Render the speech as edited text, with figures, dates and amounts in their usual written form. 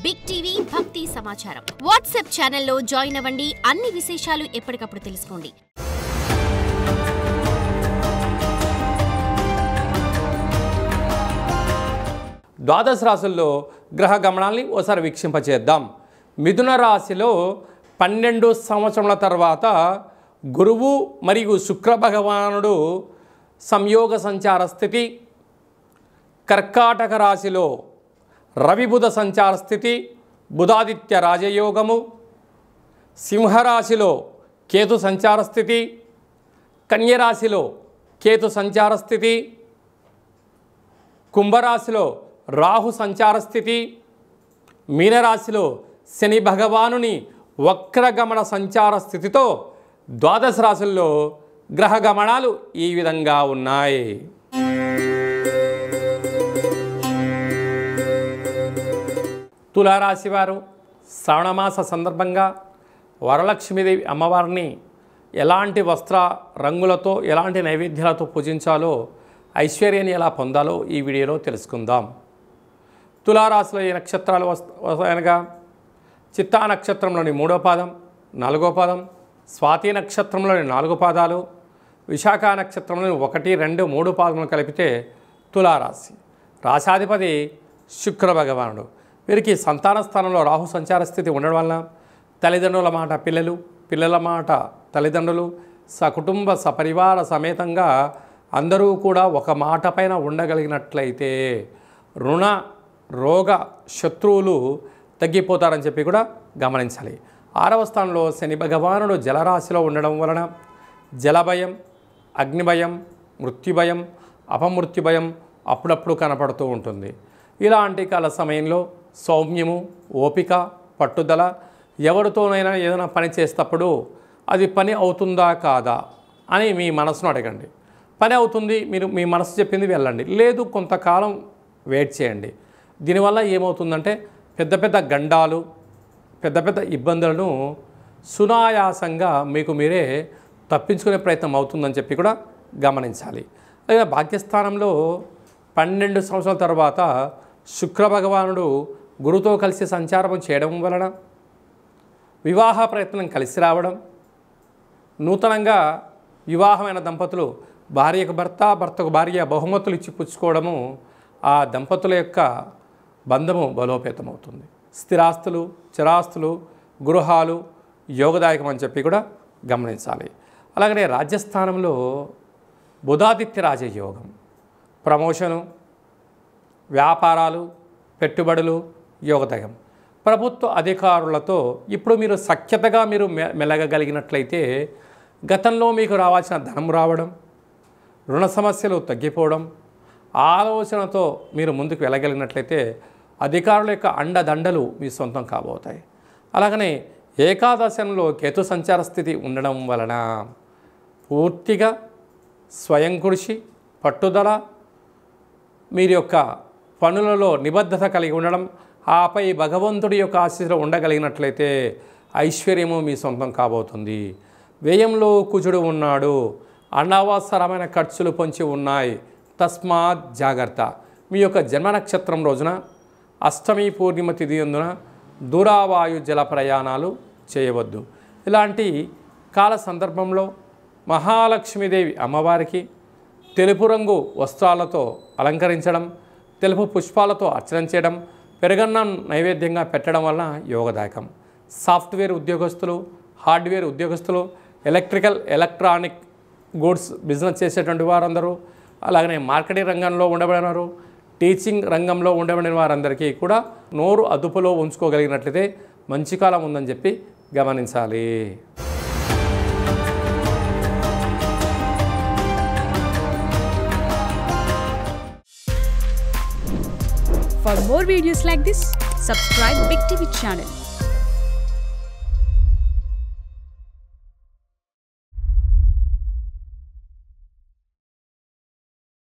Big TV భక్తి సమాచారం WhatsApp ఛానల్లో జాయిన్ అవ్వండి. అన్ని విశేషాలు ఎప్పటికప్పుడు తెలుసుకోండి. ద్వాదశ రాశుల్లో గ్రహ గమనాల్ని ఓసారి వీక్షింపచేద్దాం. మిథున రాశిలో 12 సంవత్సరాల తర్వాత గురువు మరియు శుక్ర భగవానుడు సంయోగ సంచార స్థితి, కర్కాటక రాశిలో రవి బుధ సంచార స్థితి, బుధాదిత్య రాజయోగము, సింహరాశిలో కేతు సంచార స్థితి, కన్యరాశిలో కేతు సంచార స్థితి, కుంభరాశిలో రాహు సంచార స్థితి, మీనరాశిలో శని భగవానుని వక్రగమన సంచార స్థితితో ద్వాదశ రాశుల్లో గ్రహ గమనాలు ఈ విధంగా ఉన్నాయి. తులారాశి వారు శ్రావణమాస సందర్భంగా వరలక్ష్మీదేవి అమ్మవారిని ఎలాంటి వస్త్ర రంగులతో ఎలాంటి నైవేద్యాలతో పూజించాలో, ఐశ్వర్యాన్ని ఎలా పొందాలో ఈ వీడియోలో తెలుసుకుందాం. తులారాశిలో ఈ నక్షత్రాలు అనగా చిత్తా నక్షత్రంలోని 3వ పాదం, 4వ పాదం, స్వాతి నక్షత్రంలోని 4 పాదాలు, విశాఖ నక్షత్రంలోని 1, 2, 3 పాదములు కలిపితే తులారాశి. రాశాధిపతి శుక్ర భగవానుడు. వీరికి సంతాన స్థానంలో రాహు సంచార స్థితి ఉండడం వలన తల్లిదండ్రుల మాట పిల్లలు, పిల్లల మాట తల్లిదండ్రులు, సకుటుంబ సపరివార సమేతంగా అందరూ కూడా ఒక మాట పైన ఉండగలిగినట్లయితే రుణ రోగ శత్రువులు తగ్గిపోతారని చెప్పి కూడా గమనించాలి. 6వ స్థానంలో శని భగవానుడు జలరాశిలో ఉండడం వలన జలభయం, అగ్నిభయం, మృత్యుభయం, అపమృత్యుభయం అప్పుడప్పుడు కనపడుతూ ఉంటుంది. ఇలాంటి కాల సమయంలో సౌమ్యము, ఓపిక, పట్టుదల, ఎవరితోనైనా ఏదైనా పని చేసేటప్పుడు అది పని అవుతుందా కాదా అని మీ మనసును అడగండి. పని అవుతుంది, మీరు మీ మనసు చెప్పింది వెళ్ళండి. లేదు, కొంతకాలం వెయిట్ చేయండి. దీనివల్ల ఏమవుతుందంటే పెద్ద పెద్ద గండాలు, పెద్ద పెద్ద ఇబ్బందులను సునాయాసంగా మీకు మీరే తప్పించుకునే ప్రయత్నం అవుతుందని చెప్పి కూడా గమనించాలి. అలాగే భాగ్యస్థానంలో 12 సంవత్సరాల తర్వాత శుక్ర భగవానుడు గురుతో కలిసి సంచారం చేయడం వలన వివాహ ప్రయత్నం కలిసి రావడం, నూతనంగా వివాహమైన దంపతులు భార్యకు భర్త, భర్తకు భార్య బహుమతులు ఇచ్చి పుచ్చుకోవడము ఆ దంపతుల యొక్క బంధము బలోపేతమవుతుంది. స్థిరాస్తులు, చిరాస్తులు, గృహాలు యోగదాయకం అని చెప్పి కూడా గమనించాలి. అలాగనే రాజ్యస్థానంలో బుధాదిత్య రాజయోగం, ప్రమోషను, వ్యాపారాలు, పెట్టుబడులు యోగదాయకం. ప్రభుత్వ అధికారులతో ఇప్పుడు మీరు సఖ్యతగా మెలగగలిగినట్లయితే గతంలో మీకు రావాల్సిన ధనం రావడం, రుణ సమస్యలు తగ్గిపోవడం, ఆలోచనతో మీరు ముందుకు వెళ్ళగలిగినట్లయితే అధికారుల యొక్క అండదండలు మీ సొంతం కాబోతాయి. అలాగనే ఏకాదశంలో కేతు సంచార స్థితి ఉండడం వలన పూర్తిగా స్వయం కృషి, పట్టుదల, మీరు యొక్క పనులలో నిబద్ధత కలిగి ఉండడం, ఆపై భగవంతుడి యొక్క ఆశీస్సులో ఉండగలిగినట్లయితే ఐశ్వర్యము మీ సొంతం కాబోతుంది. వ్యయంలో కుజుడు ఉన్నాడు, అనవసరమైన ఖర్చులు పొంచి ఉన్నాయి, తస్మాత్ జాగ్రత్త. మీ యొక్క జన్మ నక్షత్రం రోజున అష్టమి పూర్ణిమ తిథి అందున దూరావాయు జల ప్రయాణాలు చేయవద్దు. ఇలాంటి కాల సందర్భంలో మహాలక్ష్మీదేవి అమ్మవారికి తెలుపు రంగు వస్త్రాలతో అలంకరించడం, తెలుపు పుష్పాలతో అర్చన చేయడం, పెరుగన్నం నైవేద్యంగా పెట్టడం వలన యోగదాయకం. సాఫ్ట్వేర్ ఉద్యోగస్తులు, హార్డ్వేర్ ఉద్యోగస్తులు, ఎలక్ట్రానిక్ గూడ్స్ బిజినెస్ చేసేటువంటి వారందరూ, అలాగనే మార్కెటింగ్ రంగంలో ఉండబడినారు, టీచింగ్ రంగంలో ఉండబడిన వారందరికీ కూడా నోరు అదుపులో ఉంచుకోగలిగినట్లయితే మంచి కాలం ఉందని చెప్పి గమనించాలి. For more videos like this, subscribe Big TV channel.